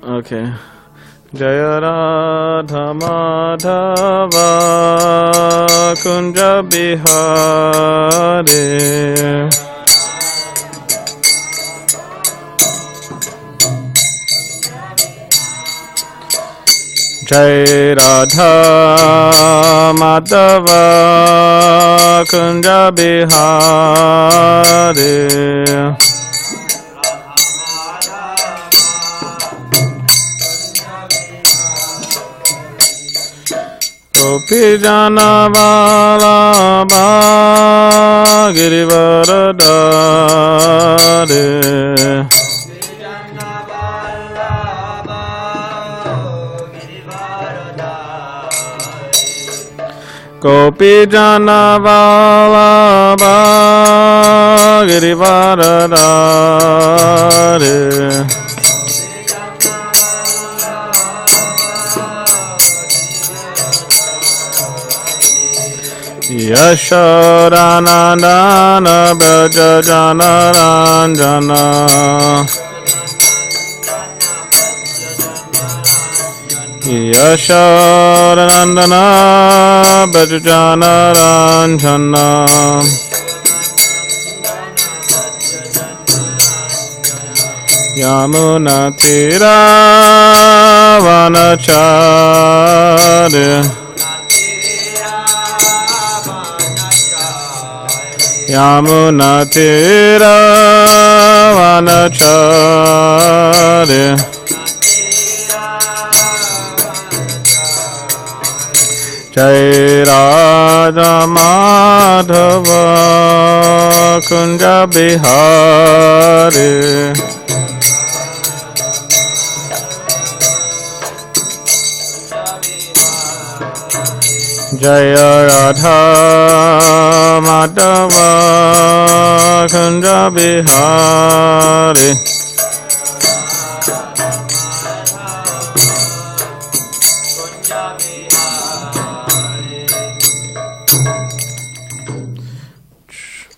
Okay. Jaya Radha Madhava Kunja Bihari Jai Radha Madhava Kunja Bihari Gopi Jana Vallabha Girivaradari Gopi Jana Vallabha Girivaradari Yashodanandana Braja Jana Ranjana Yashodanandana Braja Jana Ranjana Yamuna Tira Vanachari Yamuna Tira Vanachari Jai Radha Madhava Kunja Bihari Jaya Radha Madhava Kunja Bihari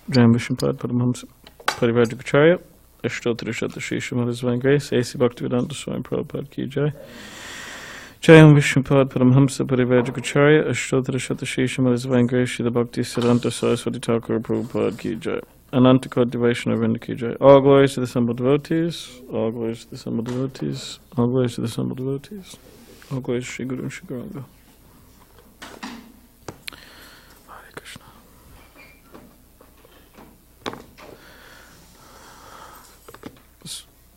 Jai Vishnupada Paramahamsa Parivrajacharya Ashtottara Shatashi Srimad Divine Grace A.C. Bhaktivedanta Swami Prabhupada Ki Jai Jai Vishnupada Paramhamsa Parivrajacharya Ashtottara Shatashi Srimad Divine Grace Srila Bhakti Siddhanta Saraswati Thakur Prabhupada Ki Jai Ananta Koti Vaishnava Vrinda Ki Jai. All glories to the assembled devotees, all glories to the assembled devotees, all glories to the assembled devotees, all glories to Shri Guru and Shri Gauranga. Hare Krishna.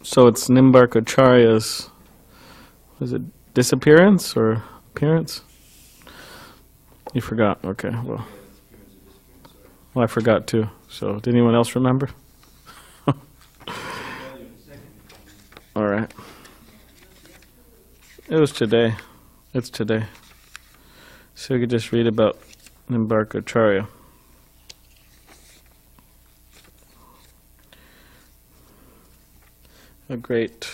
So it's Nimbarkacharya's, was it disappearance or appearance? You forgot. Okay, well I forgot too. So did anyone else remember? All right. It was today. It's today. So we could just read about Nimbarkacharya. A great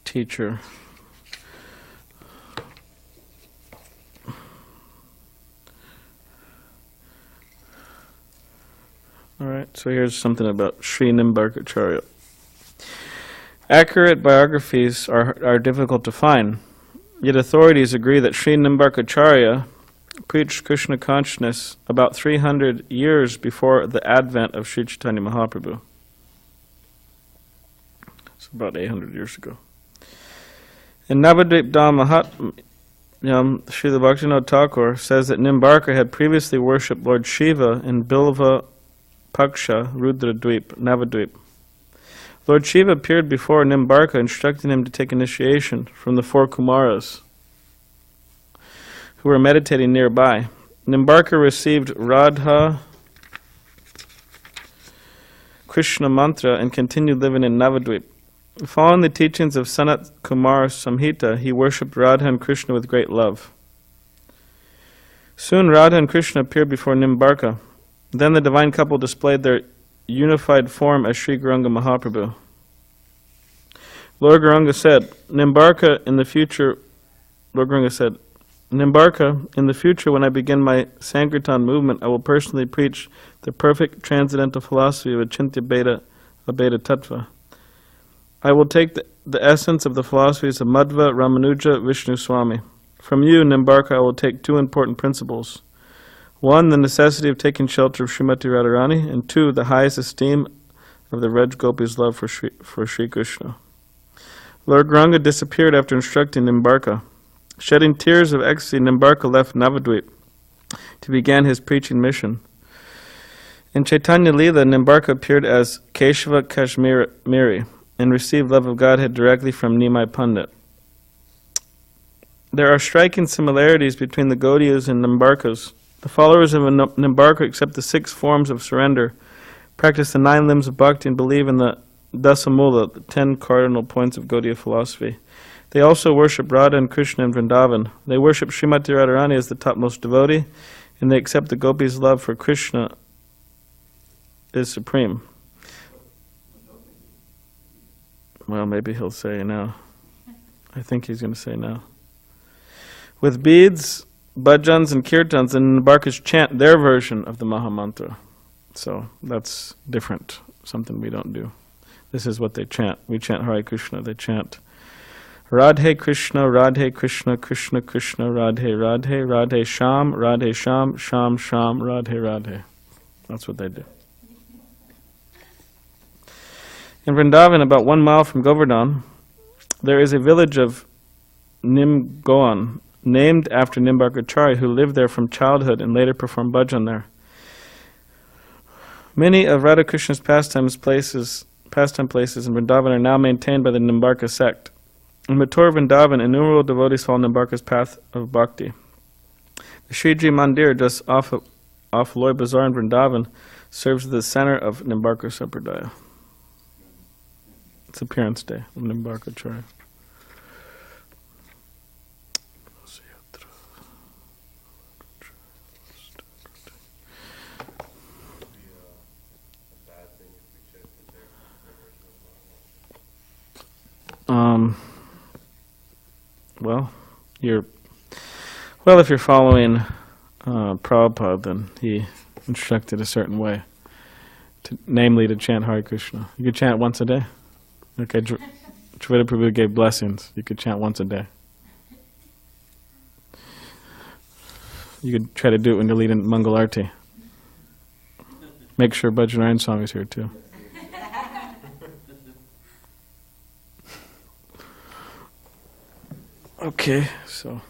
teacher. All right, so here's something about Sri Nimbarkacharya. Accurate biographies are difficult to find, yet authorities agree that Sri Nimbarkacharya preached Krishna consciousness about 300 years before the advent of Sri Chaitanya Mahaprabhu. It's about 800 years ago. In Navadvip Dham Mahatmyam, Srila Bhaktivinoda Thakur says that Nimbarka had previously worshipped Lord Shiva in Bilva Paksha, Rudra Dweep, Navadvip. Lord Shiva appeared before Nimbarka, instructing him to take initiation from the 4 Kumaras who were meditating nearby. Nimbarka received Radha Krishna mantra and continued living in Navadvip. Following the teachings of Sanat Kumar Samhita, he worshipped Radha and Krishna with great love. Soon Radha and Krishna appeared before Nimbarka. Then the divine couple displayed their unified form as Sri Gauranga Mahaprabhu. Lord Gauranga said, Nimbarka, in the future, when I begin my Sankirtan movement, I will personally preach the perfect transcendental philosophy of Achintya Bheda Abheda Tattva. I will take the essence of the philosophies of Madhva, Ramanuja, Vishnu Swami. From you, Nimbarka, I will take two important principles. One, the necessity of taking shelter of Srimati Radharani, and two, the highest esteem of the Raj Gopis' love for Sri Krishna. Lord Ranga disappeared after instructing Nimbarka. Shedding tears of ecstasy, Nimbarka left Navadvip to begin his preaching mission. In Chaitanya Leela, Nimbarka appeared as Keshava Kashmiri and received love of Godhead directly from Nimai Pandit. There are striking similarities between the Gaudiyas and Nimbarkas. The followers of Nimbarka accept the 6 forms of surrender, practice the 9 limbs of bhakti, and believe in the Dasamula, the 10 cardinal points of Gaudiya philosophy. They also worship Radha and Krishna in Vrindavan. They worship Srimati Radharani as the topmost devotee, and they accept the gopis' love for Krishna is supreme. Well, maybe he'll say now. I think he's going to say now. With beads, bhajans, and kirtans, the Nimbarkas chant their version of the Mahamantra. So that's different, something we don't do. This is what they chant. We chant Hare Krishna. They chant Radhe Krishna, Krishna Krishna, Radhe Radhe, Radhe Sham, Sham Sham, Radhe Radhe. That's what they do. In Vrindavan, about 1 mile from Govardhan, there is a village of Nimgoan, named after Nimbarkacharya, who lived there from childhood and later performed bhajan there. Many of Radha Krishna's pastime places in Vrindavan are now maintained by the Nimbarka sect. In Mathura Vrindavan, innumerable devotees follow Nimbarka's path of bhakti. The Shriji Mandir, just off Loy Bazaar in Vrindavan, serves as the center of Nimbarka Sampradaya. It's appearance day of Nimbarkacharya. If you're following Prabhupada, then he instructed a certain way, namely to chant Hare Krishna. You could chant once a day. Okay, Triveda Prabhu gave blessings. You could chant once a day. You could try to do it when you're leading Mangal Arti. Make sure Bhajanarayan Swami is here too. Okay, so.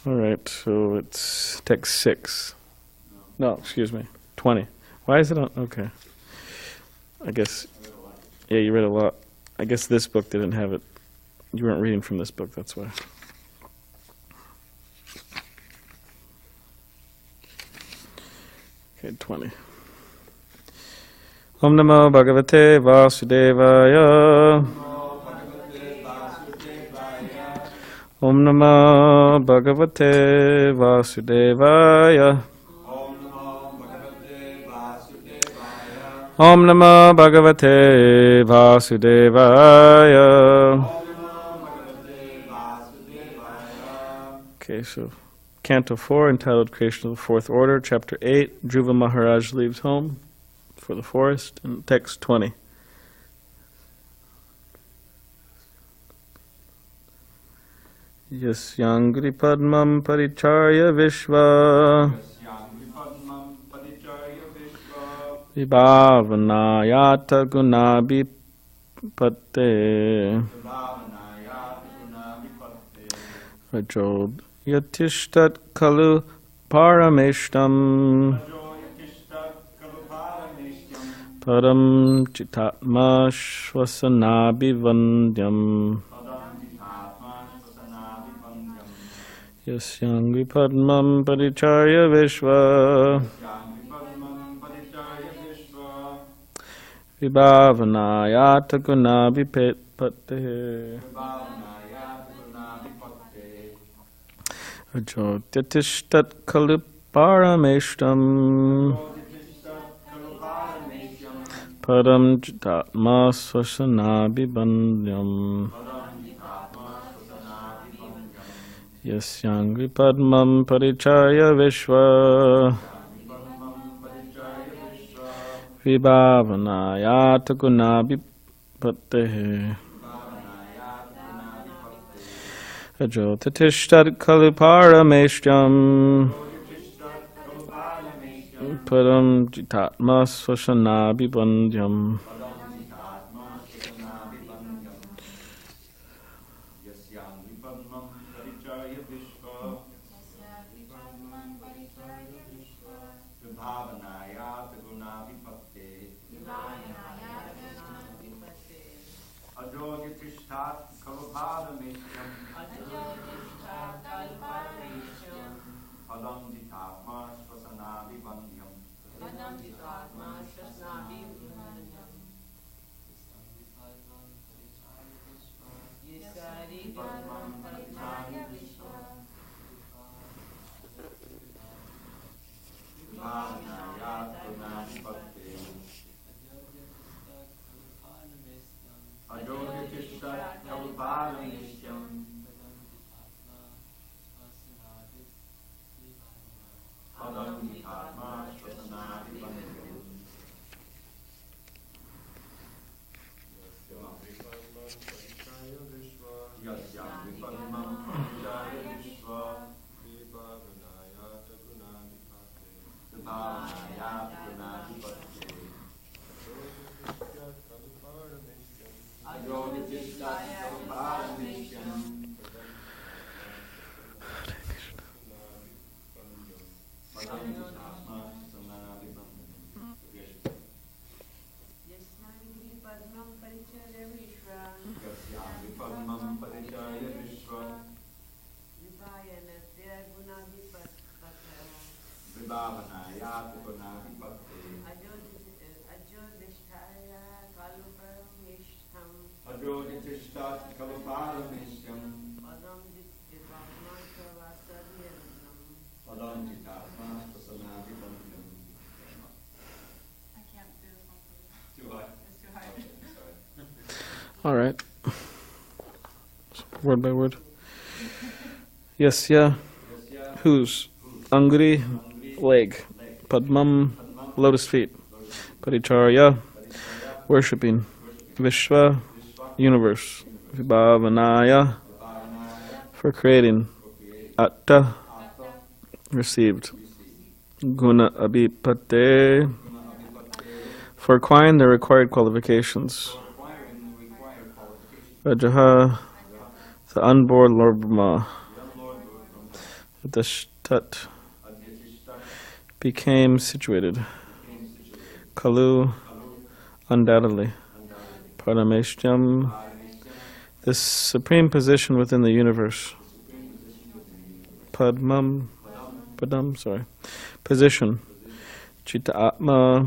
All right, so it's text 6. No, excuse me, 20. Why is it on? Okay. I guess, yeah, you read a lot. I guess this book didn't have it. You weren't reading from this book, that's why. Okay, 20. Om Namo Bhagavate Vasudevaya. Om Namo Bhagavate Vasudevaya. Om Namo Bhagavate Vasudevaya. Okay, so Canto 4, entitled Creation of the Fourth Order, Chapter 8, Dhruva Maharaj leaves home for the forest, and text 20. Yasyangri Padmam Paricharya Vishva Vibhavanayata Gunabhipate Rajod Yatishtat Kalu Parameshtam Param Chitatma Shvasanabhivandyam Yasyangri Padmam Paricharya Vishva Vibhavanayata Gunabhipate Ajotyatistat Kalu Parameshtam Param Jitatma Swasanabhibandhyam Yasyangri Padmam Paricharya Vishva Vibhavanayata gunabhipatehe Ajotitishtat kaluparameshyam Param jitatma swashanabhibandyam All right. Word by word. Yasya, whose? Angri, leg. Padmam, lotus feet. Paricharya, worshipping. Vishwa, universe. Vibhavanaya, for creating. Atta, received. Guna abhipate, for acquiring the required qualifications. Rajaha, the unborn Lord Brahma. Adhishtat, became situated. Kalu, undoubtedly. Parameshyam, this supreme position within the universe. Padam, position. Chitta Atma,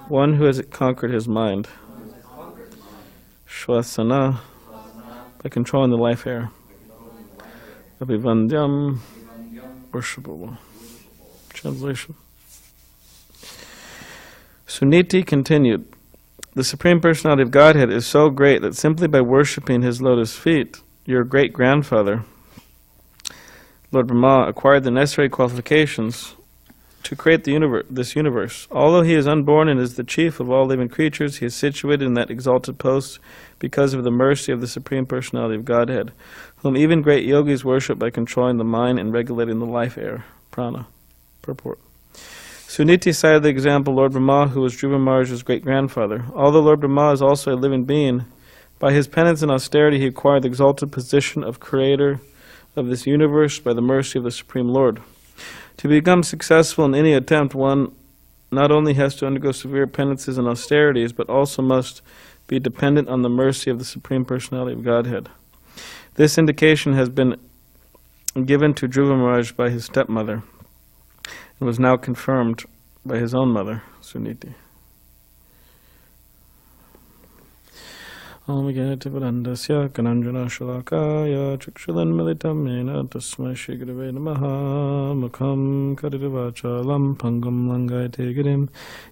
one who has conquered his mind. Shvasana, by controlling the life air. Abhivandyam, worshipable. Translation. Suniti continued, the Supreme Personality of Godhead is so great that simply by worshipping his lotus feet, your great-grandfather, Lord Brahma, acquired the necessary qualifications to create this universe. Although he is unborn and is the chief of all living creatures, he is situated in that exalted post because of the mercy of the Supreme Personality of Godhead, whom even great yogis worship by controlling the mind and regulating the life air, prana. Purport. Suniti cited the example Lord Brahma, who was Dhruva Maharaj's great-grandfather. Although Lord Brahma is also a living being, by his penance and austerity he acquired the exalted position of creator of this universe by the mercy of the Supreme Lord. To become successful in any attempt, one not only has to undergo severe penances and austerities, but also must be dependent on the mercy of the Supreme Personality of Godhead. This indication has been given to Dhruva Maharaj by his stepmother, and was now confirmed by his own mother, Suniti. Omagyanativarandasya Kananjana Shalakaya Chukshulanmilitam Yena Tasmai Shigurave Namaha Mukham Kariravachalam Pangam Langayate Girim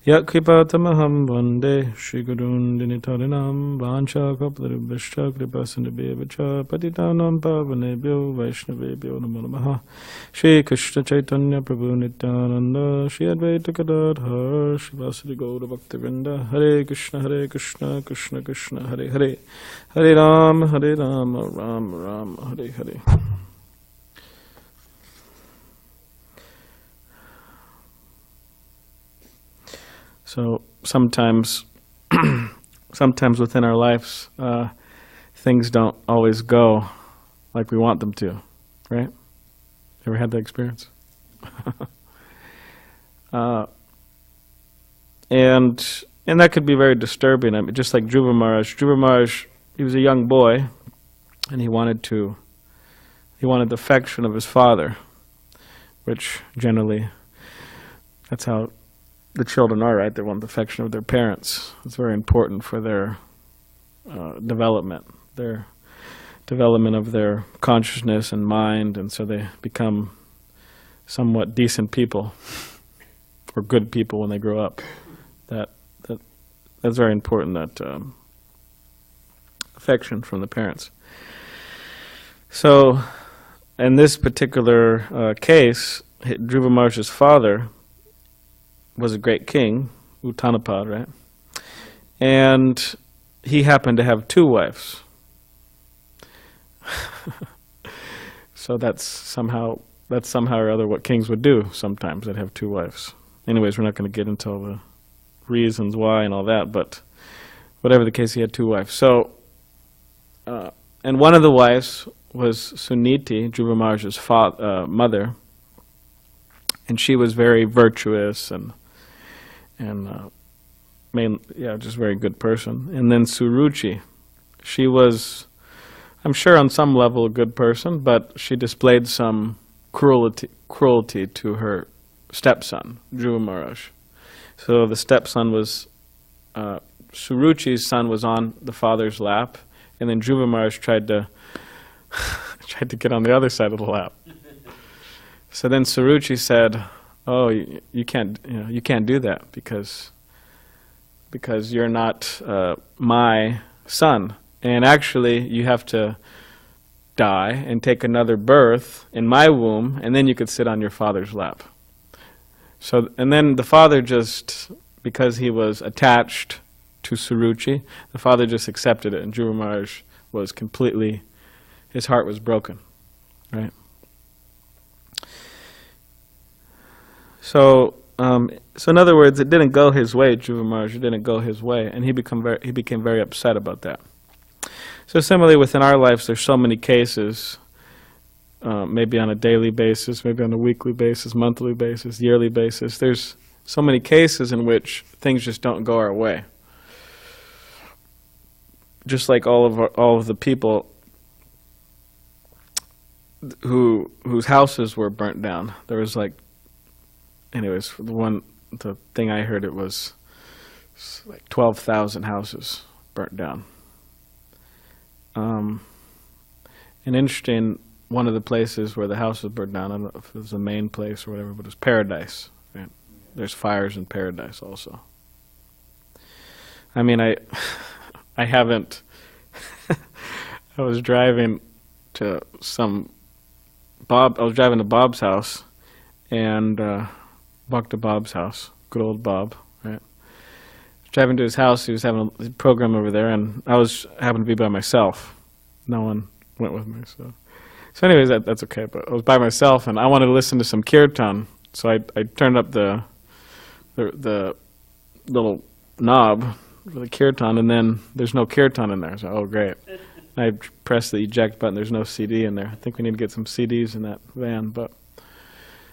Yakripatamaham Vande Shigurun Dinitarinam Vancha Kapluribhishcha Kripasindabhyavacha Patitanam Pavanebhyo Vaishnavebhyo Namo Namaha Shri Krishna Chaitanya Prabhu Nityananda Shri Advaita Gadadhar Shivasadi Gaura Bhaktivinoda Hare Krishna Krishna Krishna Hare Hare Hare Rama Rama Rama Hare Hare. So sometimes within our lives, things don't always go like we want them to, right? Ever had that experience? And that could be very disturbing. I mean, just like Dhruva Maharaj, he was a young boy, and he wanted the affection of his father, which generally, that's how the children are, right? They want the affection of their parents. It's very important for their development of their consciousness and mind, and so they become somewhat decent people, or good people when they grow up. That's very important, that affection from the parents. So, in this particular case, Dhruva Maharaj's father was a great king, Uttanapad, right? And he happened to have 2 wives. So that's somehow or other what kings would do sometimes. They'd have 2 wives. Anyways, we're not going to get into all the reasons why and all that, but whatever the case, he had 2 wives. So, and one of the wives was Suniti, Dhruva Maharaj's mother, and she was very virtuous and just very good person. And then Suruchi, she was, I'm sure on some level, a good person, but she displayed some cruelty to her stepson, Dhruva Maharaj. So the stepson was, Suruchi's son was on the father's lap, and then Dhruva Maharaj tried to get on the other side of the lap. So then Suruchi said, "Oh, you can't do that because you're not my son, and actually you have to die and take another birth in my womb, and then you could sit on your father's lap." So, and then the father just, because he was attached to Suruchi, the father just accepted it, and Dhruva Maharaj was completely, his heart was broken, right? So in other words, it didn't go his way, Dhruva Maharaj, it didn't go his way, and he became very upset about that. So similarly, within our lives, there's so many cases, maybe on a daily basis, maybe on a weekly basis, monthly basis, yearly basis. There's so many cases in which things just don't go our way. Just like all of the people whose houses were burnt down. There was anyways, the thing I heard, it was like 12,000 houses burnt down. And interesting, one of the places where the house was burned down, I don't know if it was the main place or whatever, but it was Paradise. Right? There's fires in Paradise also. I mean, I haven't, I was driving to Bob's house, and walked to Bob's house, good old Bob, right? Driving to his house, he was having a program over there, and I happened to be by myself. No one went with me, so anyways, that's okay. But I was by myself, and I wanted to listen to some kirtan, so I turned up the little knob for the kirtan, and then there's no kirtan in there. So, oh great! I pressed the eject button. There's no CD in there. I think we need to get some CDs in that van. But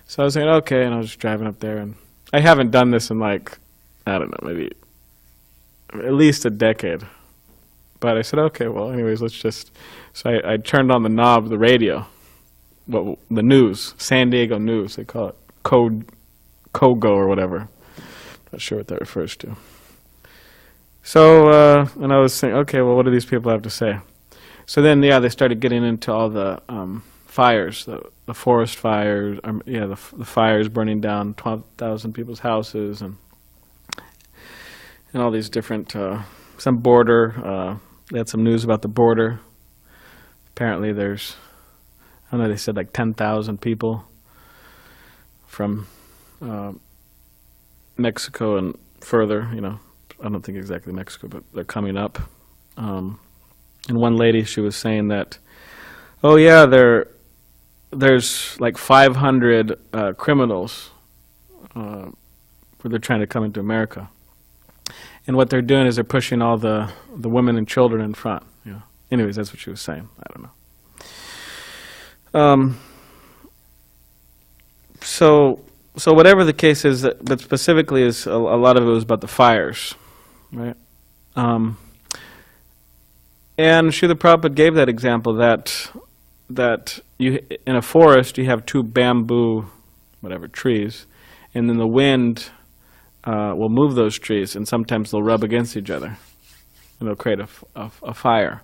so I was saying okay, and I was just driving up there, and I haven't done this in I don't know, maybe at least a decade. But I said, okay, well, anyways, let's just... So I turned on the knob, the radio, the news, SanDiego news, they call it, Kogo or whatever. Not sure what that refers to. So, and I was thinking, okay, well, what do these people have to say? So then, yeah, they started getting into all the fires, the forest fires, the fires burning down 12,000 people's houses, and all these different, some border, they had some news about the border. Apparently there's, I don't know, they said like 10,000 people from Mexico and further, I don't think exactly Mexico, but they're coming up. And one lady, she was saying that, oh yeah, there's like 500 criminals where they're trying to come into America. And what they're doing is they're pushing all the women and children in front. Anyways, that's what she was saying. I don't know. So whatever the case is, but specifically is a lot of it was about the fires, right? And Srila Prabhupada gave that example that you in a forest you have two bamboo, trees, and then the wind will move those trees, and sometimes they'll rub against each other, and they'll create a fire.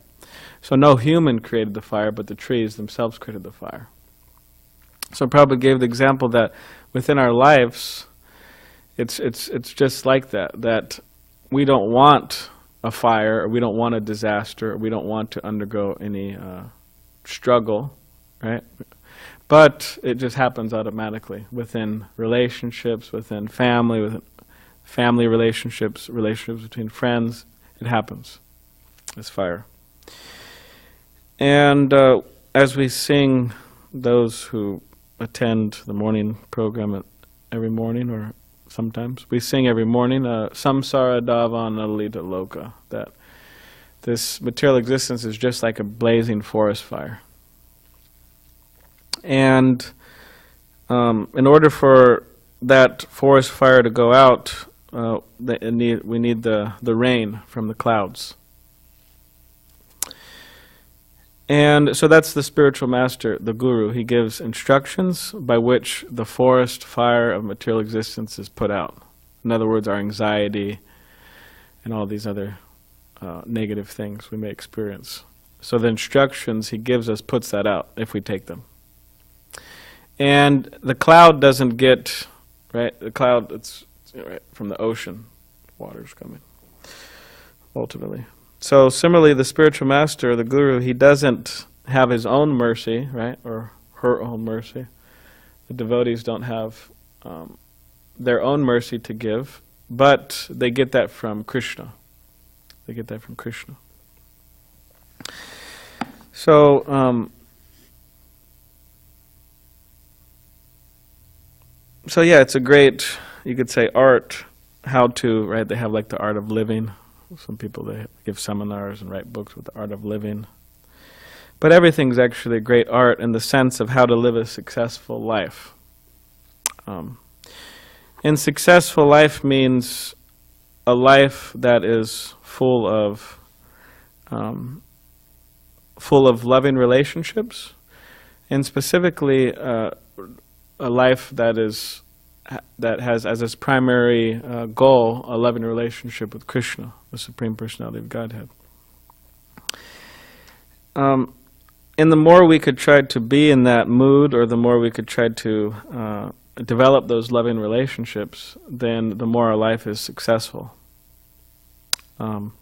So no human created the fire, but the trees themselves created the fire. So Prabhupada gave the example that within our lives, it's just like that we don't want a fire, or we don't want a disaster, or we don't want to undergo any struggle, right? But it just happens automatically within relationships, within family relationships between friends. It happens. It's fire. And as we sing, those who attend the morning program every morning, or sometimes, we sing every morning, Samsara Davana Lita Loka, that this material existence is just like a blazing forest fire. And in order for that forest fire to go out, we need the rain from the clouds. And so that's the spiritual master, the guru. He gives instructions by which the forest fire of material existence is put out. In other words, our anxiety and all these other negative things we may experience. So the instructions he gives us puts that out if we take them. And the cloud doesn't get, right? The cloud, it's right from the ocean. Water's coming, ultimately. So similarly, the spiritual master, the guru, he doesn't have his own mercy, right, or her own mercy. The devotees don't have their own mercy to give, but they get that from Krishna. They get that from Krishna. So, yeah, it's a great, you could say, art, how to, right, they have like the art of living. Some people, they give seminars and write books with the art of living. But everything's actually a great art in the sense of how to live a successful life. And successful life means a life that is full of loving relationships, and specifically a life that has as its primary goal a loving relationship with Krishna, the Supreme Personality of Godhead. And the more we could try to be in that mood, or the more we could try to develop those loving relationships, then the more our life is successful. And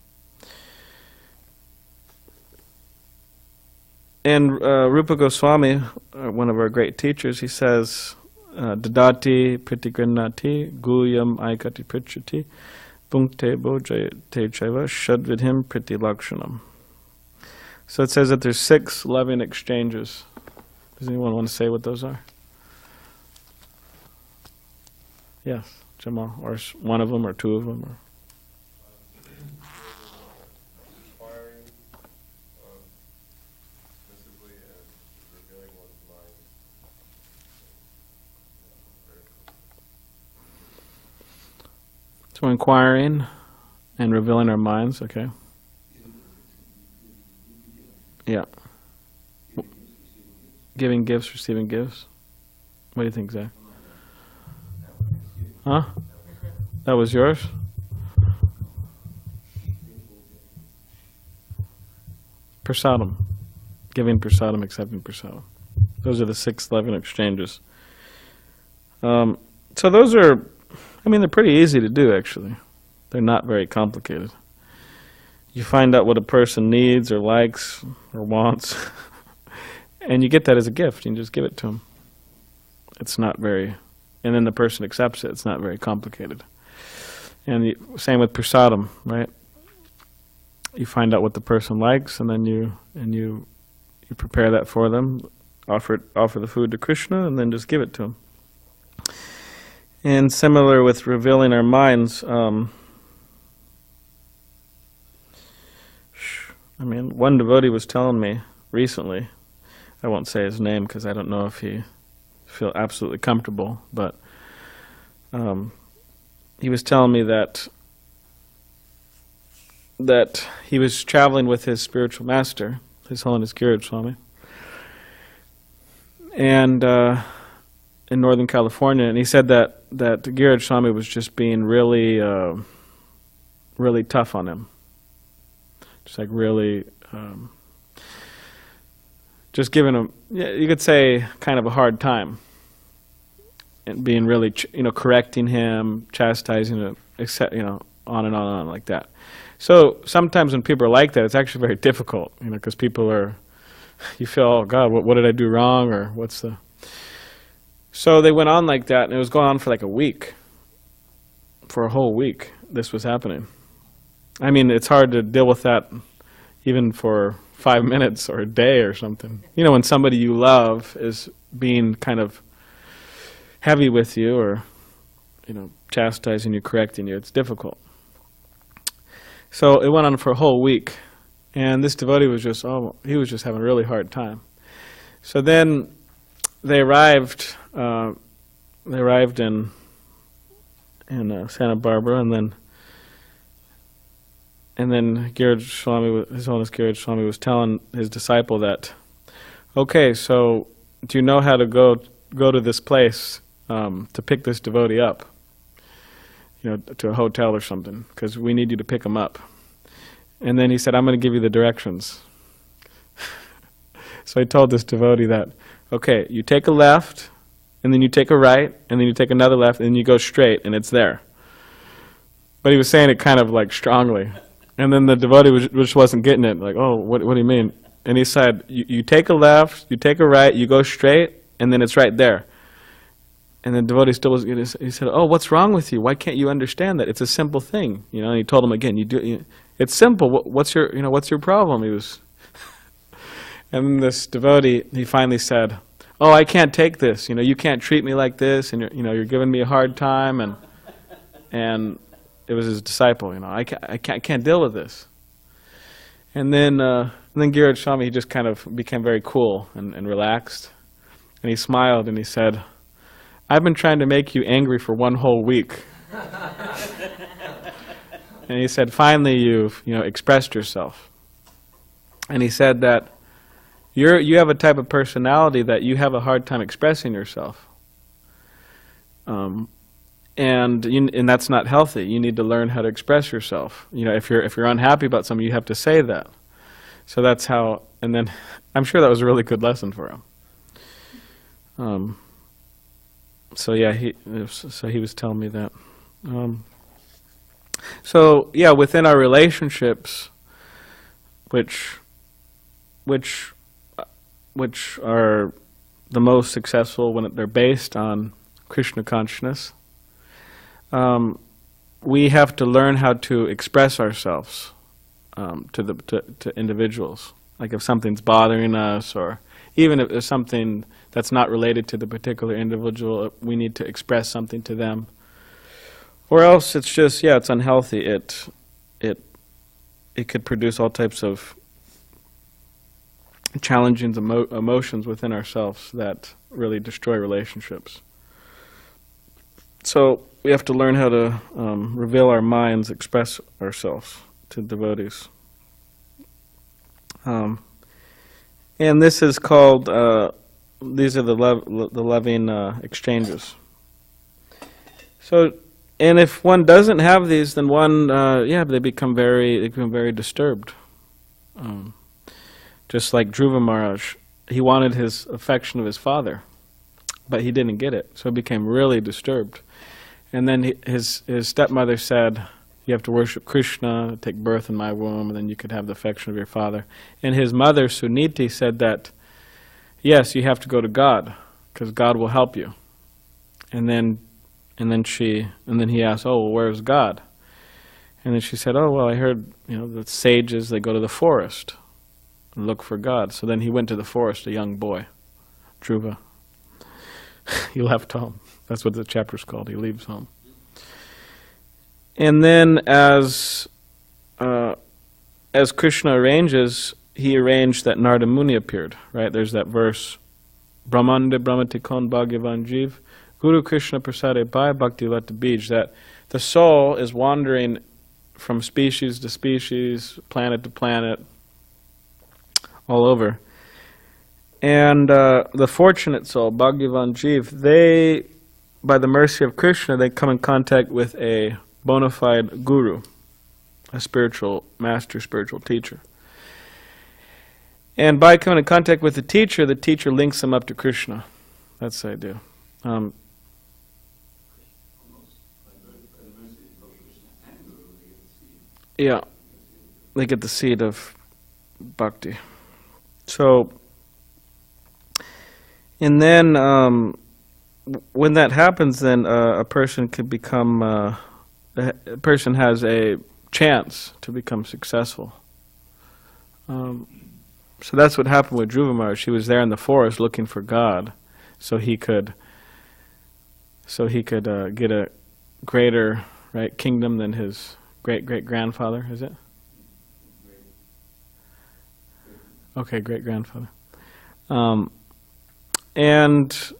Rupa Goswami, one of our great teachers, he says, Dadati Pritigrinati Guyam Aikati Prichati Punkte Bojate Chaiva Shadvidhim Priti Lakshanam. So it says that there's 6 loving exchanges. Does anyone want to say what those are? Yes, Jamal, or one of them, or 2 of them, or inspiring, mystically, and revealing one's mind. So inquiring and revealing our minds, okay. Yeah. Giving gifts, receiving gifts. What do you think, Zach? Huh? That was yours? prasadam, giving prasadam, accepting prasadam. Those are the 6 loving exchanges. So those are, I mean, they're pretty easy to do, actually. They're not very complicated. You find out what a person needs or likes or wants, and you get that as a gift. You can just give it to them. It's not very, and then the person accepts it. It's not very complicated. And same with prasadam, right? You find out what the person likes, and then you prepare that for them, offer the food to Krishna, and then just give it to him. And similar with revealing our minds. I mean, one devotee was telling me recently, I won't say his name because I don't know if he feel absolutely comfortable, but he was telling me that he was traveling with his spiritual master, His Holiness Giraj Swami, and in Northern California, and he said that Giraj Swami was just being really, really tough on him. Just like really, just giving him, yeah, you could say, kind of a hard time, and being really, correcting him, chastising him, on and on like that. So sometimes when people are like that, it's actually very difficult, because people are, you feel, oh God, what did I do wrong, or what's the... So they went on like that, and it was going on for like a week. For a whole week, this was happening. I mean, it's hard to deal with that even for 5 minutes or a day or something. When somebody you love is being kind of heavy with you, or, chastising you, correcting you, it's difficult. So it went on for a whole week, and this devotee was just, he was just having a really hard time. So then they arrived in Santa Barbara, and then Giraj Swami, His Holiness Giraj Swami, was telling his disciple that, okay, so do you know how to go to this place to pick this devotee up, to a hotel or something, because we need you to pick him up. And then he said, I'm going to give you the directions. So I told this devotee that, okay, you take a left, and then you take a right, and then you take another left, and then you go straight, and it's there. But he was saying it kind of like strongly. And then the devotee just wasn't getting it, like, oh, what do you mean? And he said, you take a left, you take a right, you go straight, and then it's right there. And the devotee still was, he said, oh, what's wrong with you? Why can't you understand that? It's a simple thing. And he told him again, it's simple. What's your problem? He was, and then this devotee, he finally said, oh, I can't take this. You can't treat me like this, and you're giving me a hard time, and it was his disciple. I can't deal with this. And then Giraj Swami, he just kind of became very cool and relaxed, and he smiled and he said, I've been trying to make you angry for 1 whole week. And he said, finally you've expressed yourself. And he said that you have a type of personality that you have a hard time expressing yourself. And that's not healthy. You need to learn how to express yourself. If you're unhappy about something, you have to say that. So that's how. And then I'm sure that was a really good lesson for him. So yeah, he was telling me that. So yeah, within our relationships, which are the most successful when they're based on Krishna consciousness, we have to learn how to express ourselves to individuals. Like if something's bothering us, or even if there's something that's not related to the particular individual, we need to express something to them. Or else it's just, it's unhealthy. It could produce all types of challenging emotions within ourselves that really destroy relationships. So we have to learn how to reveal our minds, express ourselves to devotees. And this is called, these are the loving exchanges. So, and if one doesn't have these, then one, they become very disturbed. Just like Dhruva Maharaj, he wanted his affection of his father, but he didn't get it, so he became really disturbed. And then his stepmother said, you have to worship Krishna, take birth in my womb, and then you could have the affection of your father. And his mother, Suniti, said that, yes, you have to go to God, because God will help you. And then he asked, oh, well, where's God? And then she said, oh, well, I heard, the sages, they go to the forest and look for God. So then he went to the forest, a young boy, Dhruva. He left home. That's what the chapter's called. He leaves home. And then as Krishna arranges, he arranged that Narada Muni appeared, right? There's that verse, Brahmande Brahmatikon Bhagavan Jiv, Guru Krishna Prasade Bhai Bhakti Lata Bij, that the soul is wandering from species to species, planet to planet, all over. And the fortunate soul, Bhagavan Jiv, they, by the mercy of Krishna, they come in contact with a bona fide guru, a spiritual master, spiritual teacher. And by coming in contact with the teacher links them up to Krishna. That's the idea. Yeah, they get the seed of bhakti. So, and then when that happens, then a person could become, a person has a chance to become successful. So that's what happened with Dhruva Maharaj. He was there in the forest looking for God, so he could get a greater kingdom than his great-great-grandfather, is it? Okay, great-grandfather. And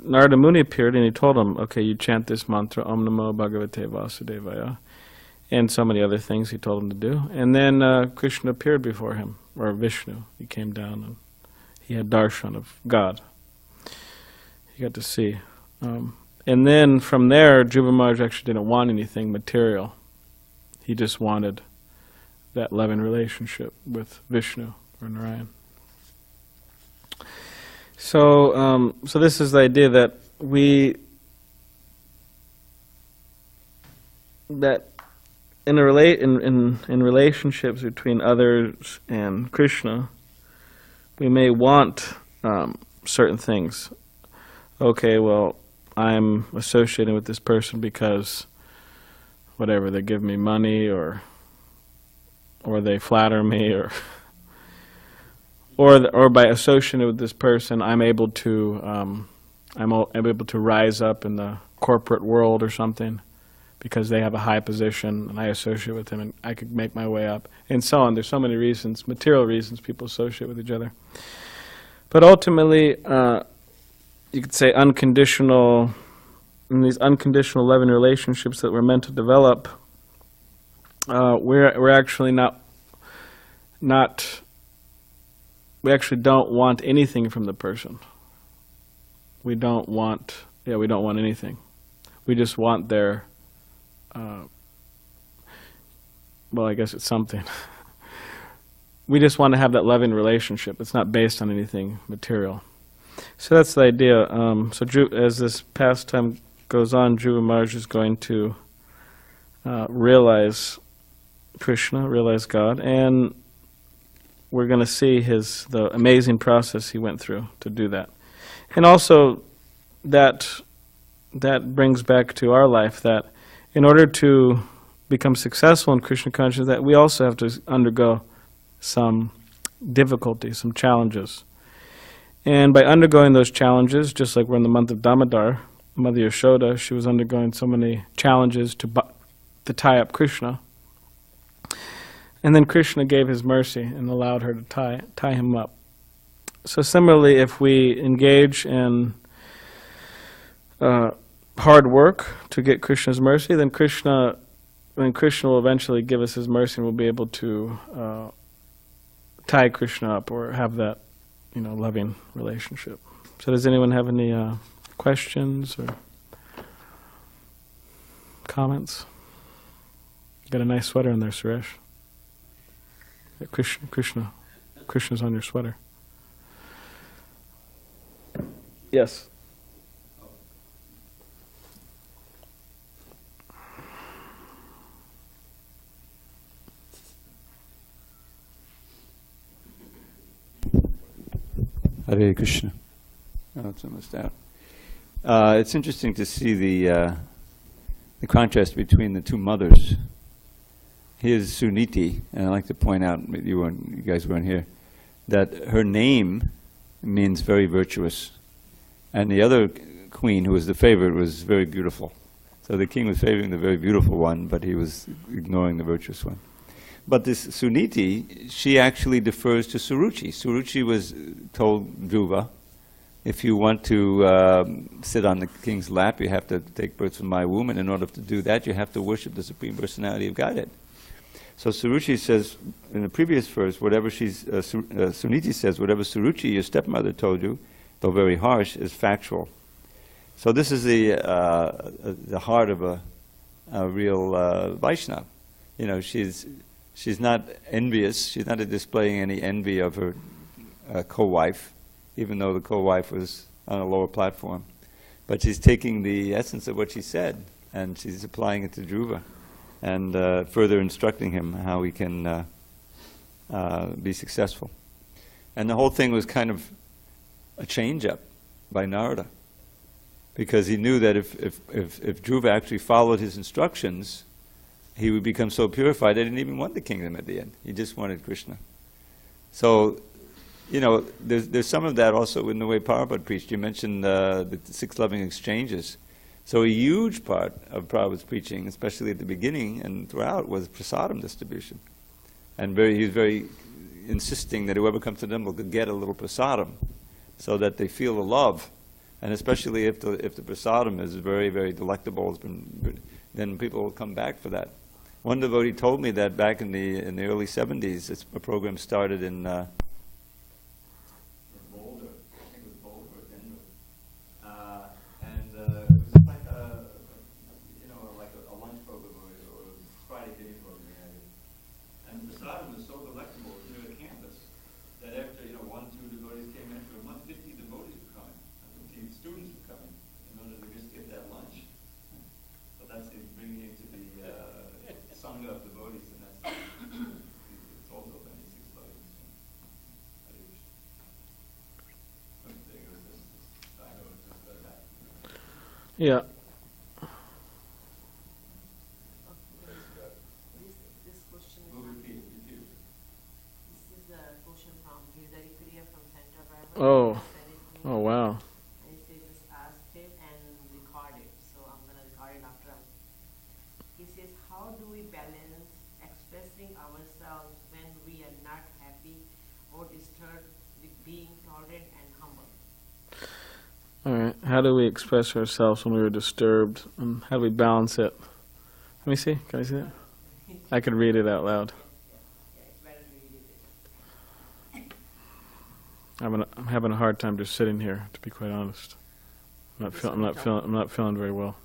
Narada Muni appeared and he told him, okay, you chant this mantra, Om Namo Bhagavate Vasudevaya, and so many other things he told him to do. And then Krishna appeared before him, or Vishnu. He came down and he had darshan of God. He got to see. And then from there, Dhruva Maharaj actually didn't want anything material. He just wanted that loving relationship with Vishnu or Narayan. So, so this is the idea that in relationships between others and Krishna, we may want certain things. Okay, well, I'm associated with this person because whatever, they give me money or they flatter me or by associating with this person, I'm able to rise up in the corporate world or something because they have a high position and I associate with them and I could make my way up and so on. There's so many reasons, material reasons people associate with each other. But ultimately, you could say in these unconditional loving relationships that we're meant to develop, we're actually we actually don't want anything from the person. We don't want anything. We just want their, well, I guess it's something. We just want to have that loving relationship. It's not based on anything material. So that's the idea. As this pastime goes on, Dhruva Maharaj is going to realize Krishna, realize God, and we're going to see the amazing process he went through to do that. And also that brings back to our life that in order to become successful in Krishna consciousness, that we also have to undergo some difficulties, some challenges. And by undergoing those challenges, just like we're in the month of Damodar, Mother Yashoda, she was undergoing so many challenges to tie up Krishna. And then Krishna gave his mercy and allowed her to tie him up. So similarly, if we engage in hard work to get Krishna's mercy, then Krishna will eventually give us his mercy and we'll be able to tie Krishna up or have that loving relationship. So does anyone have any questions or comments? You got a nice sweater in there, Suresh. Krishna's on your sweater. Yes. Hare Krishna. Oh, it's almost out. It's interesting to see the contrast between the two mothers. Here's Suniti, and I like to point out, you guys weren't here, that her name means very virtuous. And the other queen, who was the favorite, was very beautiful. So the king was favoring the very beautiful one, but he was ignoring the virtuous one. But this Suniti, she actually defers to Suruchi. Suruchi was told Dhruva, if you want to sit on the king's lap, you have to take birth from my womb, and in order to do that, you have to worship the Supreme Personality of Godhead. So Suruchi says, in the previous verse, whatever Suniti says, whatever Suruchi, your stepmother, told you, though very harsh, is factual. So this is the heart of a real Vaishnava. You know, she's not envious. She's not displaying any envy of her co-wife, even though the co-wife was on a lower platform. But she's taking the essence of what she said, and she's applying it to Dhruva, and further instructing him how he can be successful. And the whole thing was kind of a change-up by Narada, because he knew that if Dhruva actually followed his instructions, he would become so purified that he didn't even want the kingdom at the end. He just wanted Krishna. So, you know, there's some of that also in the way Prabhupada preached. You mentioned the 6 loving exchanges. So a huge part of Prabhupada's preaching, especially at the beginning and throughout, was prasadam distribution. And he was very insisting that whoever comes to the temple could get a little prasadam, so that they feel the love. And especially if the prasadam is very, very delectable, then people will come back for that. One devotee told me that back in the early 70s, a program started in Boulder, I think it was Boulder or Denver, and it was like a lunch program or a Friday dinner program. And the prasadam was so delectable near the campus that after 1-2 devotees came in for a month, 50 devotees were coming, 50 students were coming in order to just get that lunch. So that's bringing it to the sangha of devotees, and that's it's also been 6 loving. Yeah. This question is this is a question from Girdhari Priya from Santa Barbara. Oh wow. And he says just ask him and record it. So I'm gonna record it after. He says, how do we balance expressing ourselves when we are not happy or disturbed with being tolerant and humble? All right. How do we express ourselves when we were disturbed, and how do we balance it? Let me see. Can I see that? I could read it out loud. Yeah, it's better to read it. I'm having a hard time just sitting here, to be quite honest. I'm not feeling very well.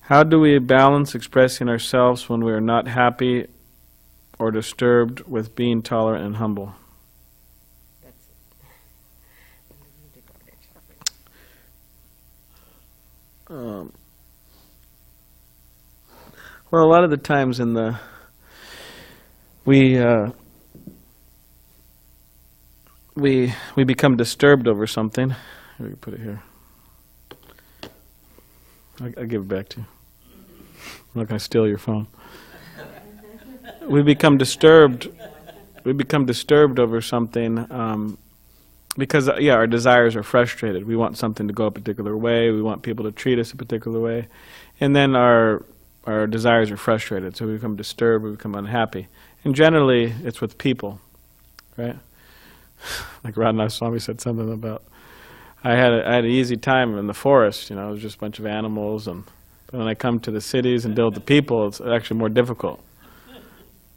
How do we balance expressing ourselves when we are not happy or disturbed with being tolerant and humble? That's it. Well, a lot of the times we become disturbed over something. We can put it here. I'll give it back to you. I'm not going to steal your phone. We become disturbed over something because, our desires are frustrated. We want something to go a particular way. We want people to treat us a particular way. And then our desires are frustrated, so we become disturbed, we become unhappy. And generally, it's with people, right? Like Radhanath Swami said something about, I had an easy time in the forest, it was just a bunch of animals, but when I come to the cities and deal with the people, it's actually more difficult.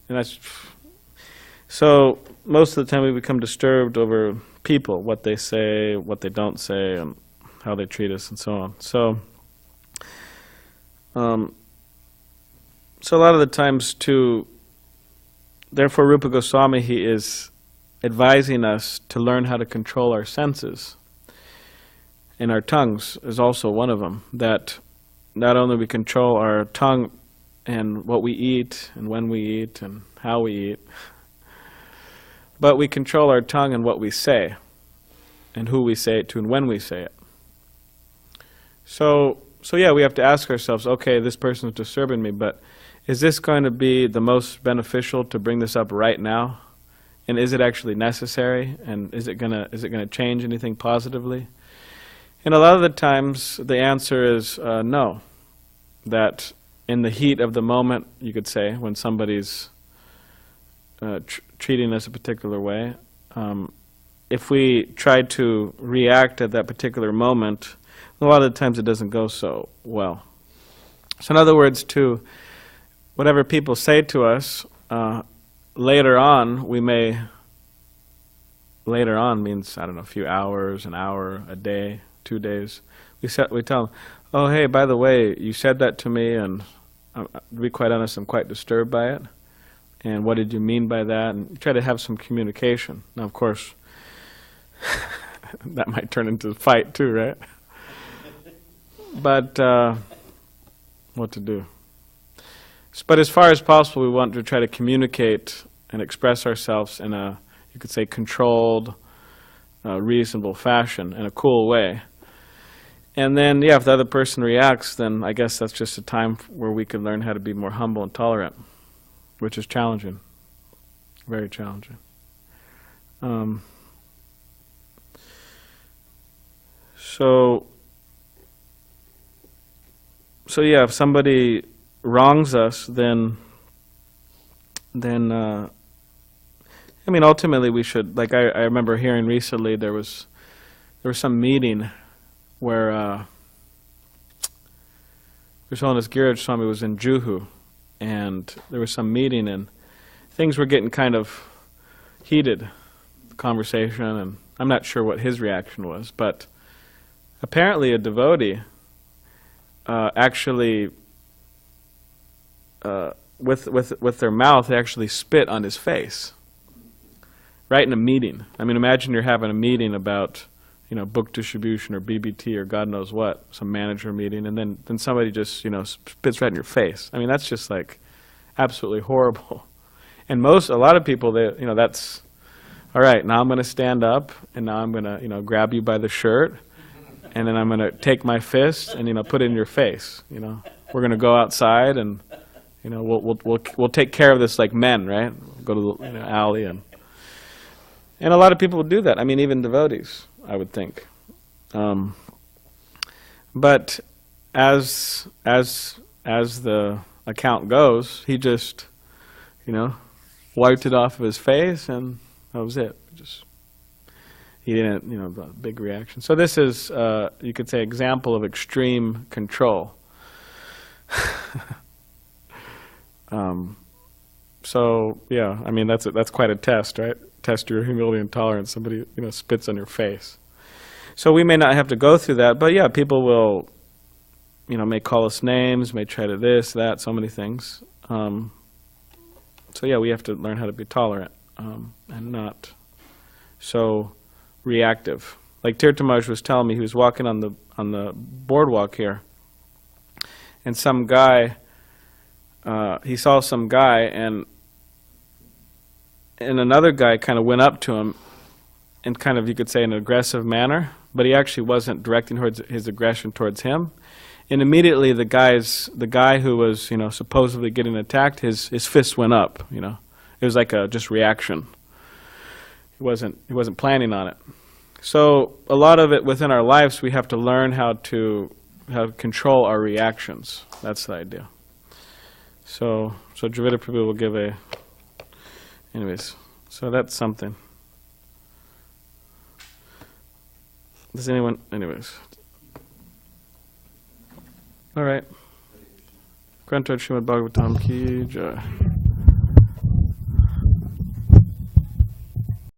And so most of the time we become disturbed over people, what they say, what they don't say, and how they treat us, and so on. So a lot of the times too, therefore Rupa Goswami, he is advising us to learn how to control our senses. And our tongues is also one of them. That not only we control our tongue and what we eat and when we eat and how we eat, but we control our tongue and what we say and who we say it to and when we say it. So yeah, we have to ask ourselves, okay, this person is disturbing me, but is this going to be the most beneficial to bring this up right now? And is it actually necessary? And is it gonna change anything positively? And a lot of the times the answer is no. That in the heat of the moment, you could say, when somebody's treating us a particular way, if we try to react at that particular moment, a lot of the times it doesn't go so well. So in other words, to whatever people say to us, later on, we may, later on means, I don't know, a few hours, an hour, a day, 2 days, we tell them, oh, hey, by the way, you said that to me, and to be quite honest, I'm quite disturbed by it. And what did you mean by that? And try to have some communication. Now, of course, that might turn into a fight too, right? But what to do? But as far as possible, we want to try to communicate and express ourselves in a, you could say, controlled, reasonable fashion, in a cool way. And then, yeah, if the other person reacts, then I guess that's just a time where we can learn how to be more humble and tolerant, which is challenging, very challenging. So yeah, if somebody wrongs us, then I mean, ultimately we should, like I remember hearing recently, there was some meeting where Krishnada's Giraj Swami was in Juhu, and there was some meeting, and things were getting kind of heated, the conversation, and I'm not sure what his reaction was, but apparently a devotee actually, with their mouth, they actually spit on his face, right in a meeting. I mean, imagine you're having a meeting about, you know, book distribution or BBT or God knows what, some manager meeting, and then somebody just, you know, spits right in your face. I mean, that's just like absolutely horrible. And a lot of people, they, you know, that's, all right, now I'm going to stand up, and now I'm going to, you know, grab you by the shirt, and then I'm going to take my fist and, you know, put it in your face. You know, we're going to go outside, and, you know, we'll take care of this like men, right? We'll go to the, you know, alley, and a lot of people will do that. I mean, even devotees, I would think. But as the account goes, he just, you know, wiped it off of his face, and that was it. He didn't, you know, the big reaction. So this is, you could say, example of extreme control. So yeah, I mean, that's quite a test, right? Test your humility and tolerance. Somebody, you know, spits on your face. So we may not have to go through that, but yeah, people will, you know, may call us names, may try to this, that, so many things. So yeah, we have to learn how to be tolerant and not so reactive. Like Tirthamaj was telling me, he was walking on the boardwalk here, and some guy, he saw some guy, and another guy kind of went up to him in kind of, you could say, an aggressive manner, but he actually wasn't directing his aggression towards him. And immediately the guy who was, you know, supposedly getting attacked, his fist went up, you know. It was like a just reaction. He wasn't planning on it. So a lot of it within our lives, we have to learn how to control our reactions. That's the idea. So Dravida Prabhu will give a, anyways, so that's something. Does anyone, anyways. All right. Granted, Srimad Bhagavatam ki jai.